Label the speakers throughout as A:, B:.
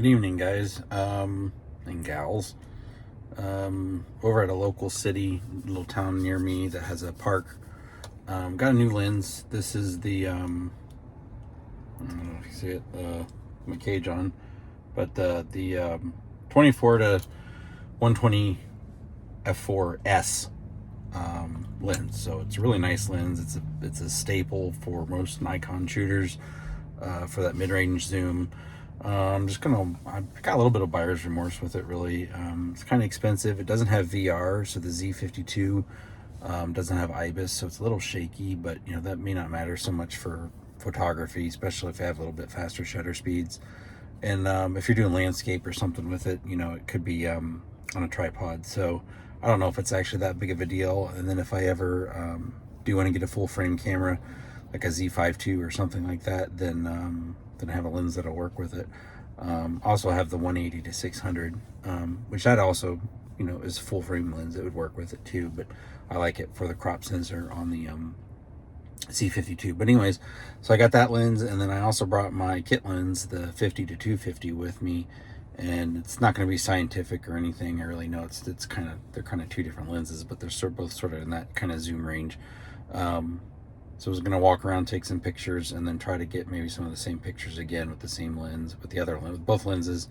A: Good evening, guys and gals. Over at a local city, little town near me that has a park. Got a new lens. This is the I don't know if you see it, my cage on, but the 24 to 120 f4s lens. So it's a really nice lens. It's a staple for most Nikon shooters for that mid-range zoom. I got a little bit of buyer's remorse with it, really. It's kind of expensive. It doesn't have VR, so the Z52 doesn't have IBIS, so it's a little shaky, but you know, that may not matter so much for photography, especially if you have a little bit faster shutter speeds. And if you're doing landscape or something with it, you know, it could be on a tripod. So I don't know if it's actually that big of a deal. And then if I ever do want to get a full frame camera, like a Z52 or something like that, then I have a lens that'll work with it. Also have the 180 to 600, which that also, you know, is a full frame lens. It would work with it too, but I like it for the crop sensor on the Z52. But anyways, so I got that lens, and then I also brought my kit lens, the 50 to 250, with me. And it's not going to be scientific or anything. I really know it's kind of, they're kind of two different lenses, but they're both sort of in that kind of zoom range. So I was going to walk around, take some pictures, and then try to get maybe some of the same pictures again with the same lens, with the other lens, with both lenses,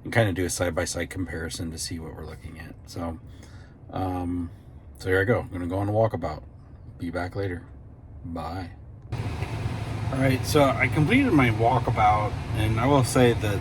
A: and kind of do a side-by-side comparison to see what we're looking at. So, so here I go. I'm going to go on a walkabout. Be back later. Bye. All right, so I completed my walkabout, and I will say that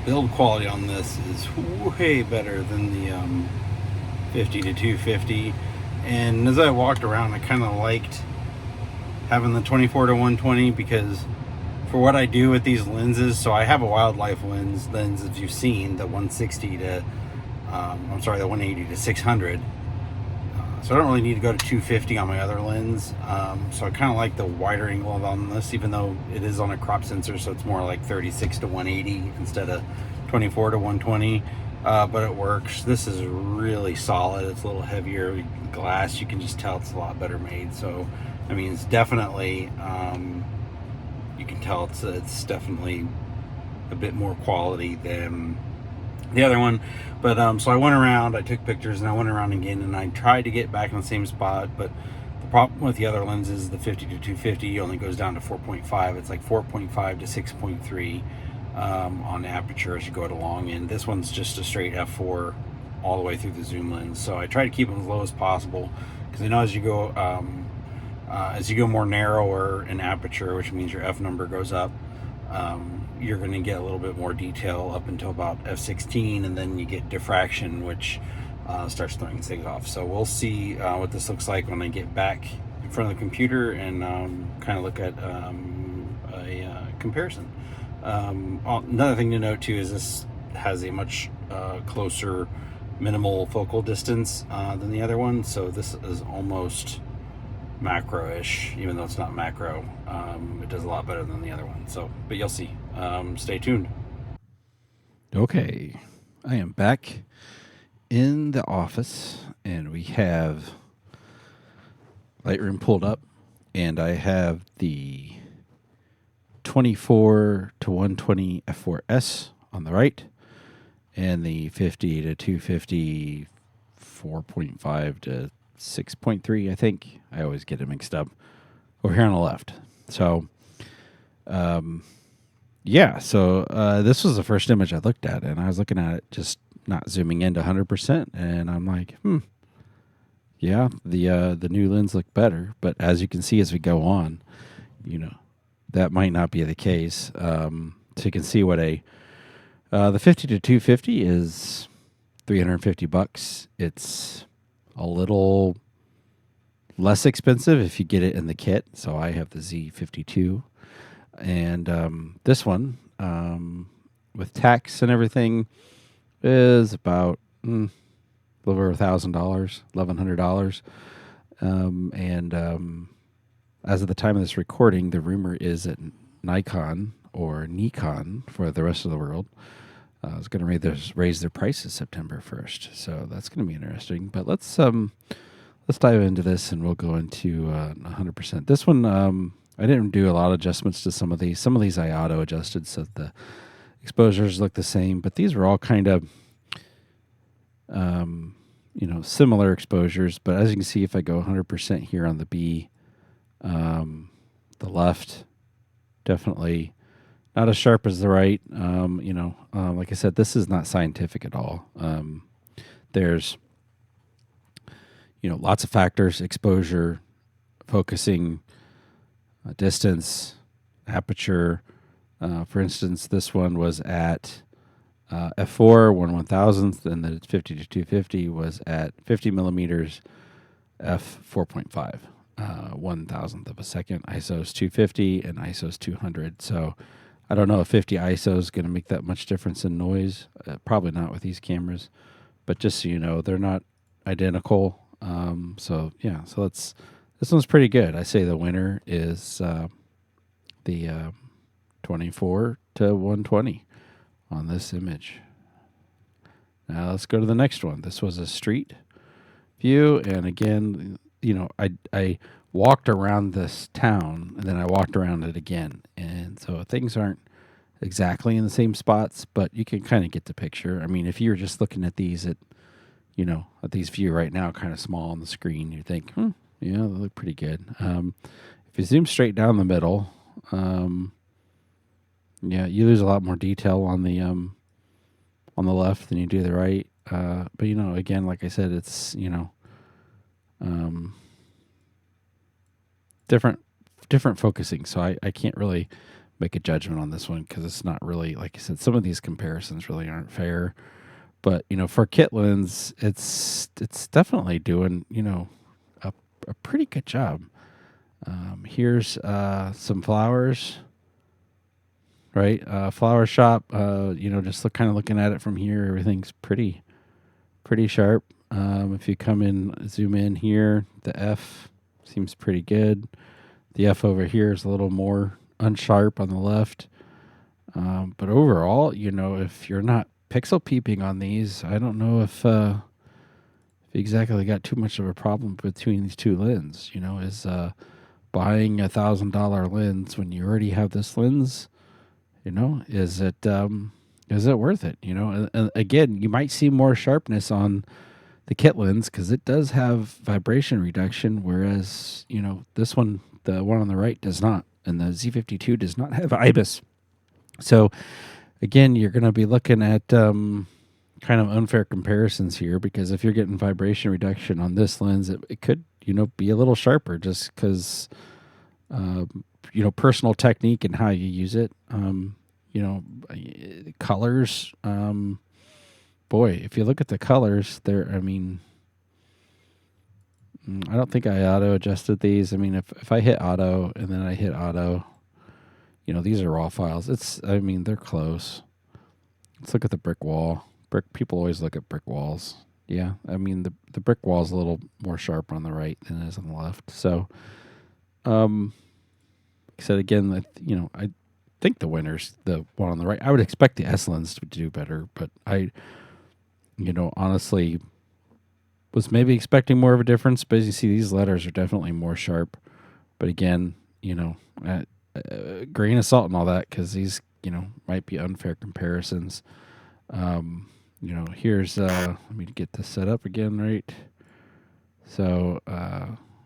A: build quality on this is way better than the 50 to 250. And as I walked around, I kind of liked having the 24 to 120 because for what I do with these lenses, so I have a wildlife lens as you've seen, the 160 to the 180 to 600. So I don't really need to go to 250 on my other lens. So I kind of like the wider angle on this, even though it is on a crop sensor, so it's more like 36 to 180 instead of 24 to 120. But it works. This is really solid. It's a little heavier glass. You can just tell it's a lot better made. So I mean, it's definitely, you can tell it's definitely a bit more quality than the other one. But so I went around, I took pictures, and I went around again, and I tried to get back in the same spot. But the problem with the other lenses, the 50 to 250, only goes down to 4.5. It's like 4.5 to 6.3 on aperture as you go along. And this one's just a straight f4 all the way through the zoom lens. So I try to keep them as low as possible, because I know as you go more narrower in aperture, which means your f number goes up, you're going to get a little bit more detail up until about f16, and then you get diffraction, which starts throwing things off. So we'll see what this looks like when I get back in front of the computer and kind of look at a comparison. Another thing to note too is this has a much closer minimal focal distance than the other one, so this is almost macro-ish, even though it's not macro. It does a lot better than the other one. So, but you'll see. Stay tuned. Okay, I am back in the office, and we have Lightroom pulled up, and I have the 24 to 120 f4s on the right, and the 50 to 250 4.5 to 6.3, I think. I always get it mixed up. Over here on the left. So, this was the first image I looked at, and I was looking at it just not zooming in to 100%, and I'm like, yeah, the new lens looked better, but as you can see as we go on, you know, that might not be the case. So you can see what the 50 to 250 is $350. It's a little less expensive if you get it in the kit. So I have the Z52, and this one with tax and everything is about over $1,000, $1,100. As of the time of this recording, the rumor is that Nikon or Nikon for the rest of the world is going to raise their prices September 1st. So that's going to be interesting. But let's dive into this, and we'll go into 100%. This one, I didn't do a lot of adjustments to some of these. Some of these I auto adjusted so the
B: exposures look the same, but these are all kind of, similar exposures. But as you can see, if I go 100% here on the B, the left definitely not as sharp as the right. Like I said, this is not scientific at all. There's, lots of factors: exposure, focusing, distance, aperture. For instance, this one was at f4, 1/1000th, and the 50 to 250 was at 50 millimeters, f4.5, 1/1000th of a second. ISO is 250 and ISO is 200. So I don't know if 50 ISO is going to make that much difference in noise. Probably not with these cameras, but just so you know, they're not identical. So this one's pretty good. I say the winner is the 24 to 120 on this image. Now let's go to the next one. This was a street view, and again, I walked around this town and then I walked around it again, and so things aren't exactly in the same spots, but you can kind of get the picture. I mean, if you were just looking at these at these view right now, kind of small on the screen, you think, they look pretty good. If you zoom straight down the middle, you lose a lot more detail on the left than you do the right. But again, like I said, it's different focusing. So I can't really make a judgment on this one because it's not really, like I said, some of these comparisons really aren't fair. But for kit lens, it's definitely doing a pretty good job. Here's some flowers, right? Flower shop. Just looking at it from here, everything's pretty sharp. If you come in, zoom in here, the F seems pretty good. The F over here is a little more unsharp on the left. But overall, if you're not pixel peeping on these, I don't know if you exactly got too much of a problem between these two lenses. Is buying $1,000 lens when you already have this lens, is it worth it? And again, you might see more sharpness on the kit lens because it does have vibration reduction, whereas this one, the one on the right, does not, and the Z52 does not have IBIS. So again, you're going to be looking at kind of unfair comparisons here, because if you're getting vibration reduction on this lens, it could be a little sharper just because personal technique and how you use it. Colors. Boy, if you look at the colors, I don't think I auto adjusted these. I mean, if I hit auto and then I hit auto, these are raw files. They're close. Let's look at the brick wall. People always look at brick walls. Yeah, the brick wall is a little more sharp on the right than it is on the left. So, like I said again, I think the winner's the one on the right. I would expect the S lens to do better, but I, honestly was maybe expecting more of a difference. But as you see, these letters are definitely more sharp. But again, grain of salt and all that, because these, might be unfair comparisons. Here's let me get this set up again, right? So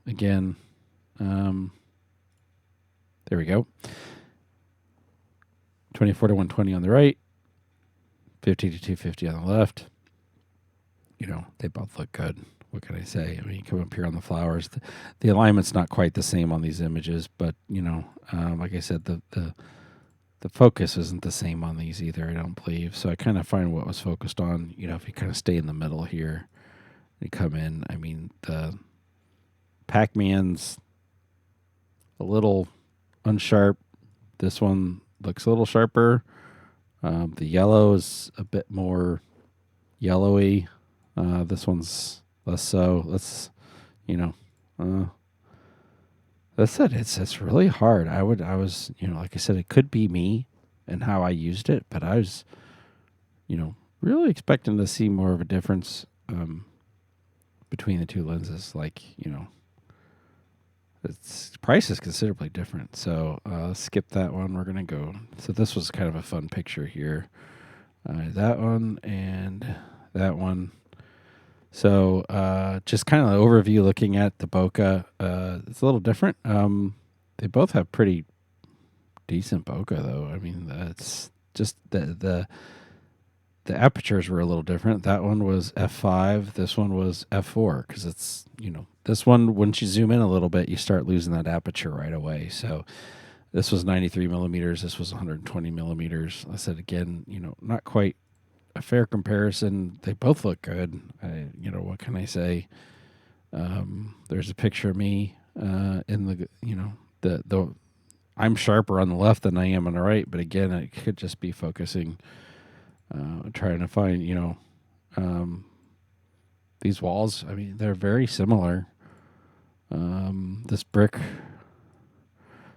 B: again, there we go. 24 to 120 on the right, 50 to 250 on the left. They both look good. What can I say? You come up here on the flowers. The alignment's not quite the same on these images, but like I said, the focus isn't the same on these either, I don't believe. So I kind of find what was focused on. If you kind of stay in the middle here, you come in. The Pac-Man's a little unsharp. This one looks a little sharper. The yellow is a bit more yellowy. This one's less so. That's it. It's really hard. I was, like I said, it could be me and how I used it, but I was, really expecting to see more of a difference between the two lenses. its price is considerably different. So let's skip that one. We're gonna go. So this was kind of a fun picture here. That one and that one. So just kind of the overview looking at the bokeh. It's a little different. They both have pretty decent bokeh though. I mean, that's just the apertures were a little different. That one was f5. This one was f4 because it's, this one, once you zoom in a little bit, you start losing that aperture right away. So this was 93 millimeters. This was 120 millimeters. I said, again, not quite a fair comparison. They both look good. What can I say? There's a picture of me in the I'm sharper on the left than I am on the right, but again, it could just be focusing. Trying to find, these walls. I mean, they're very similar. This brick.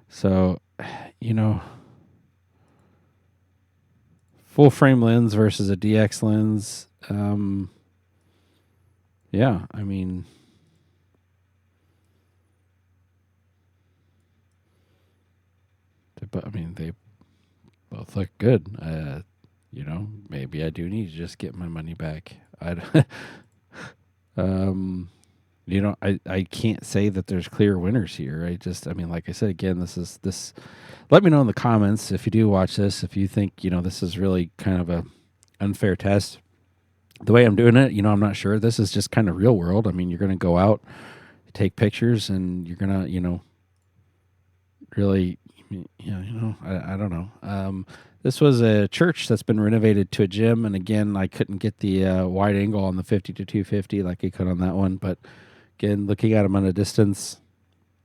B: So, full frame lens versus a DX lens. Yeah, I mean, they both look good. Maybe I do need to just get my money back. I can't say that there's clear winners here. Like I said, again, this. Let me know in the comments if you do watch this, if you think, this is really kind of a unfair test. The way I'm doing it, I'm not sure. This is just kind of real world. I mean, you're going to go out, take pictures, and you're going to, really, I don't know. This was a church that's been renovated to a gym, and again, I couldn't get the wide angle on the 50 to 250 like I could on that one. But again, looking at them on a distance,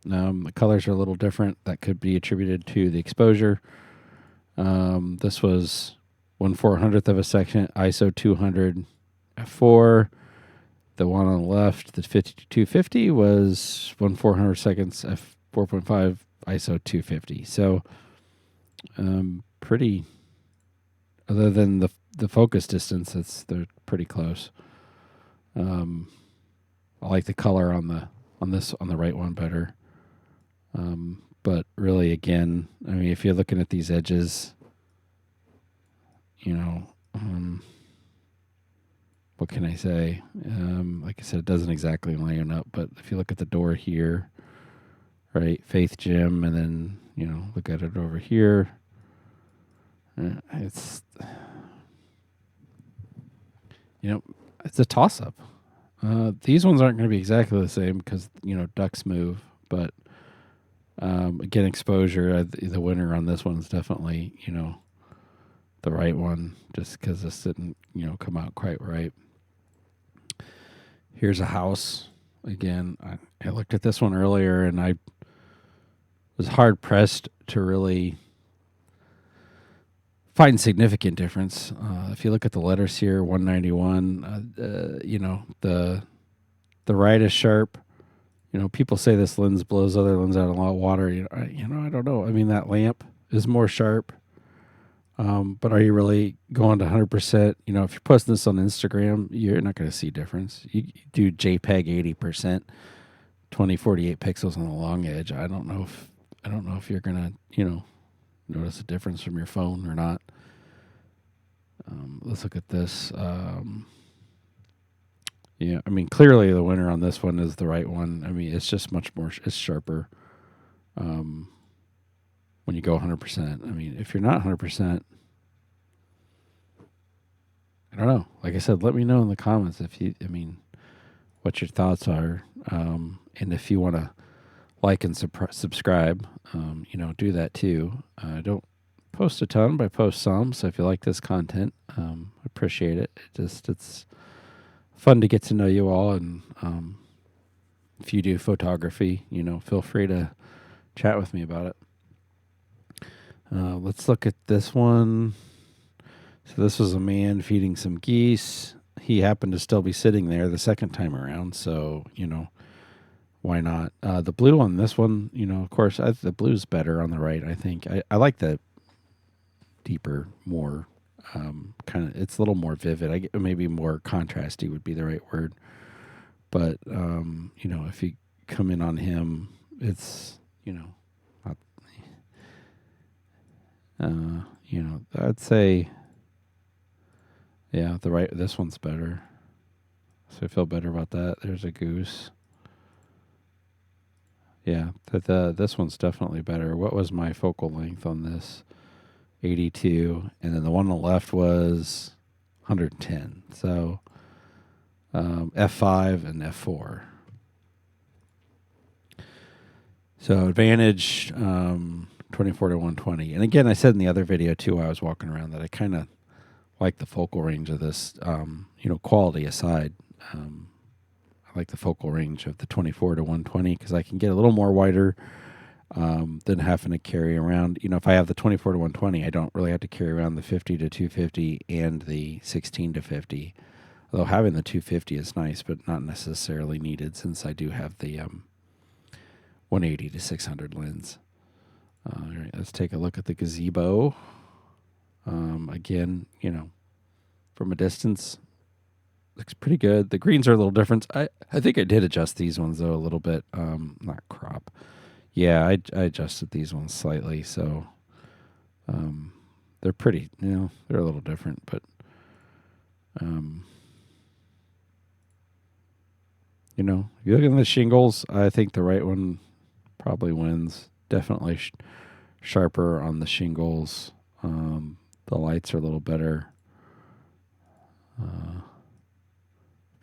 B: the colors are a little different. That could be attributed to the exposure. This was 1/400th of a second, ISO 200 f4. The one on the left, the 50 to 250, was 1/400 seconds f4.5, ISO 250. So pretty, other than the focus distance, they're pretty close. I like the color on the right one better. But really, again, I mean, if you're looking at these edges, what can I say? Like I said, it doesn't exactly line up, but if you look at the door here, right, Faith Gym, and then, look at it over here, it's a toss-up. These ones aren't going to be exactly the same because, ducks move, but again, exposure, the winner on this one is definitely, the right one, just because this didn't, come out quite right. Here's a house. Again, I looked at this one earlier, and I was hard-pressed to really find significant difference. If you look at the letters here, 191, the right is sharp. People say this lens blows other lenses out of a lot of water. I don't know. I mean, that lamp is more sharp. But are you really going to 100%? If you're posting this on Instagram, you're not going to see difference. You do JPEG 80%, 2048 pixels on the long edge. I don't know if you're going to, notice a difference from your phone or not. Let's look at this. Yeah, I mean, clearly the winner on this one is the right one. I mean, it's just much more, it's sharper when you go 100%. I mean, if you're not 100%, I don't know. Like I said, let me know in the comments what your thoughts are. And if you want to like and subscribe, do that too. I don't post a ton, but I post some. So if you like this content, I appreciate it. It's fun to get to know you all. And if you do photography, feel free to chat with me about it. Let's look at this one. So this was a man feeding some geese. He happened to still be sitting there the second time around. So, why not? The blue on this one, of course, the blue's better on the right, I think. I like the deeper, more kind of, it's a little more vivid. Maybe more contrasty would be the right word. But, if you come in on him, it's, not, I'd say, yeah, this one's better. So I feel better about that. There's a goose. Yeah, this one's definitely better. What was my focal length on this? 82, and then the one on the left was 110. So f5 and f4. So advantage 24 to 120. And again, I said in the other video too, while I was walking around, that I kind of like the focal range of this. Quality aside, I like the focal range of the 24 to 120 because I can get a little more wider than having to carry around. If I have the 24 to 120, I don't really have to carry around the 50 to 250 and the 16 to 50. Although having the 250 is nice, but not necessarily needed since I do have the 180 to 600 lens. All right, let's take a look at the gazebo. Again, from a distance, looks pretty good. The greens are a little different. I think I did adjust these ones though a little bit. Not crop. Yeah, I adjusted these ones slightly, so they're pretty. They're a little different, but if you look at the shingles, I think the right one probably wins. Definitely sharper on the shingles. The lights are a little better.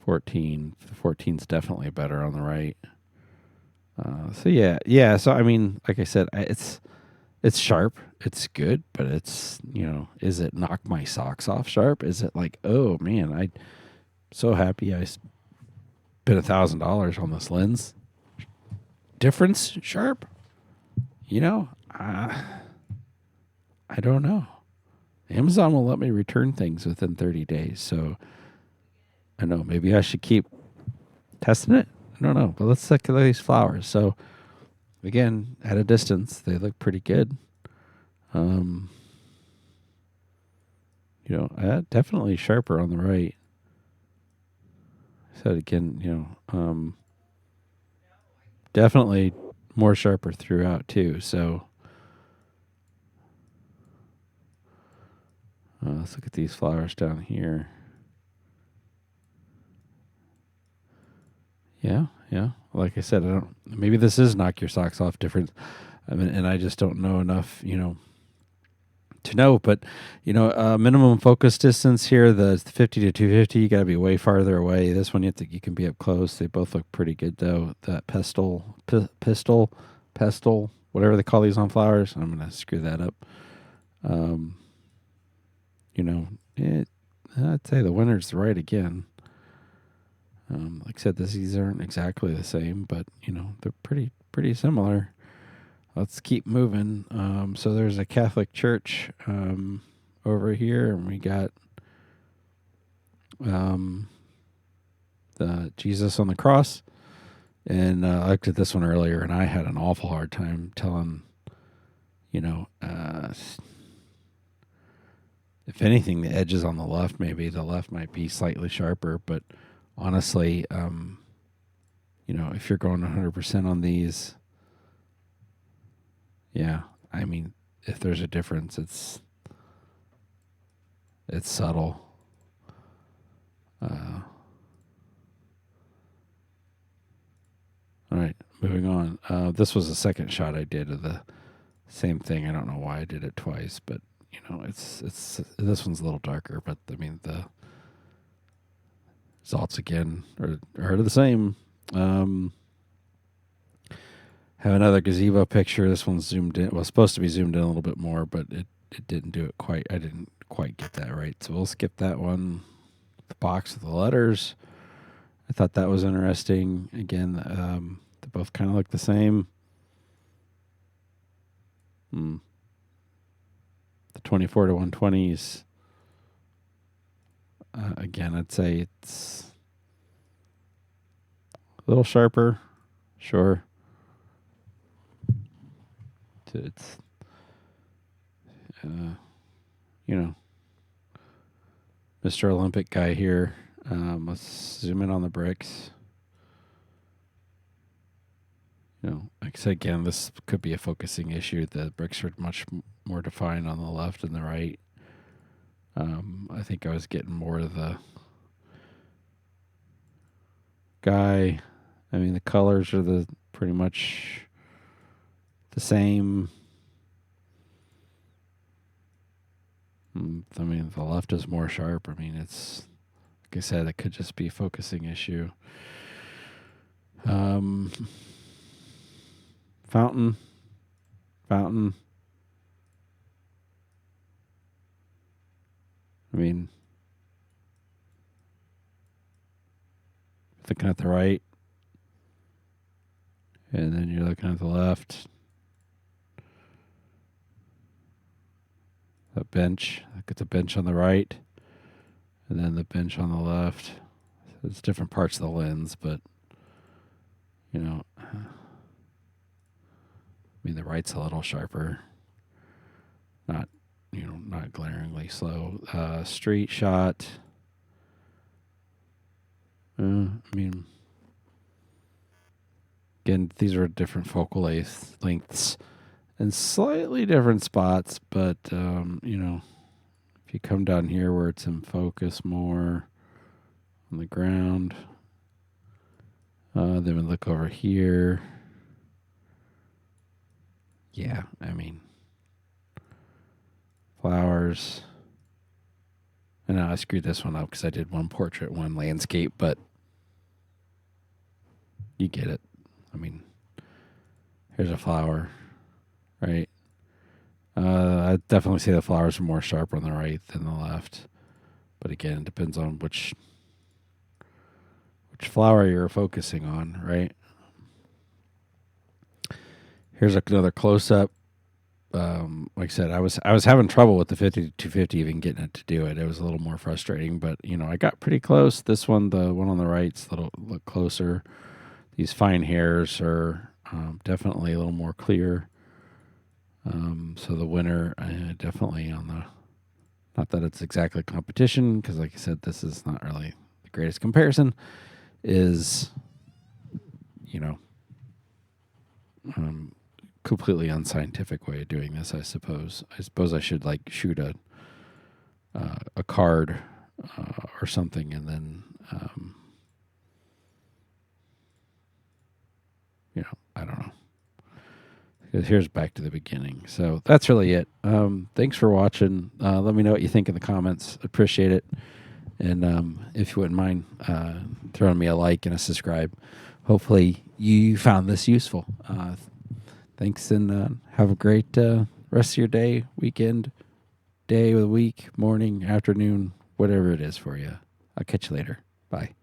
B: 14. The 14's definitely better on the right. So yeah. So I mean, like I said, it's sharp. It's good, but it's is it knock my socks off sharp? Is it like, oh man, I'm so happy I spent $1,000 on this lens. Difference sharp? I don't know. Amazon will let me return things within 30 days, so I know maybe I should keep testing it. I don't know, but let's look at these flowers. So again, at a distance, they look pretty good. Definitely sharper on the right. Said again, definitely more sharper throughout too. So let's look at these flowers down here. Yeah. Like I said, maybe this is knock your socks off different. I mean, and I just don't know enough, to know. But minimum focus distance here, the 50 to 250, you got to be way farther away. This one, you can be up close. They both look pretty good though. That pestle, whatever they call these on flowers. I'm gonna screw that up. I'd say the winner's the right again. Like I said, these aren't exactly the same, but they're pretty similar. Let's keep moving. So there's a Catholic church over here, and we got the Jesus on the cross. And I looked at this one earlier, and I had an awful hard time telling, if anything, the edges on the left, maybe the left might be slightly sharper, but honestly, if you're going 100% on these, yeah, I mean, if there's a difference, it's subtle. All right, moving on. This was the second shot I did of the same thing. I don't know why I did it twice, but it's this one's a little darker, but I mean the results again are the same. Have another gazebo picture. This one's zoomed in. Well, supposed to be zoomed in a little bit more, but it didn't do it quite. I didn't quite get that right, so we'll skip that one. The box with the letters. I thought that was interesting. Again, they both kind of look the same. The 24 to 120s. Again, I'd say it's a little sharper. Sure. It's, Mr. Olympic guy here. Let's zoom in on the bricks. Like I said again, this could be a focusing issue. The bricks are much more defined on the left and the right. I think I was getting more of the guy. I mean, the colors are pretty much the same. I mean, the left is more sharp. I mean, it's like I said, it could just be a focusing issue. Fountain. I mean, looking at the right, and then you're looking at the left. A bench. Look at the bench on the right, and then the bench on the left. It's different parts of the lens, but I mean, the right's a little sharper. Not, not glaringly slow. Street shot. I mean, again, these are different focal lengths and slightly different spots, but, if you come down here where it's in focus more on the ground, then we look over here. Yeah, I mean, flowers. I know I screwed this one up because I did one portrait, one landscape, but you get it. I mean, here's a flower, right? I definitely say the flowers are more sharp on the right than the left. But again, it depends on which flower you're focusing on, right? Here's another close-up. Like I said, I was having trouble with the 50-250 even getting it to do it. It was a little more frustrating, but I got pretty close. This one, the one on the right's a little closer. These fine hairs are definitely a little more clear. So the winner definitely on the, not that it's exactly competition, because like I said, this is not really the greatest comparison, is, completely unscientific way of doing this, I suppose. I suppose I should like shoot a card or something, and then I don't know. Here's back to the beginning. So that's really it. Thanks for watching. Let me know what you think in the comments. Appreciate it. And if you wouldn't mind throwing me a like and a subscribe. Hopefully you found this useful. Thanks, and have a great rest of your day, weekend, day of the week, morning, afternoon, whatever it is for you. I'll catch you later. Bye.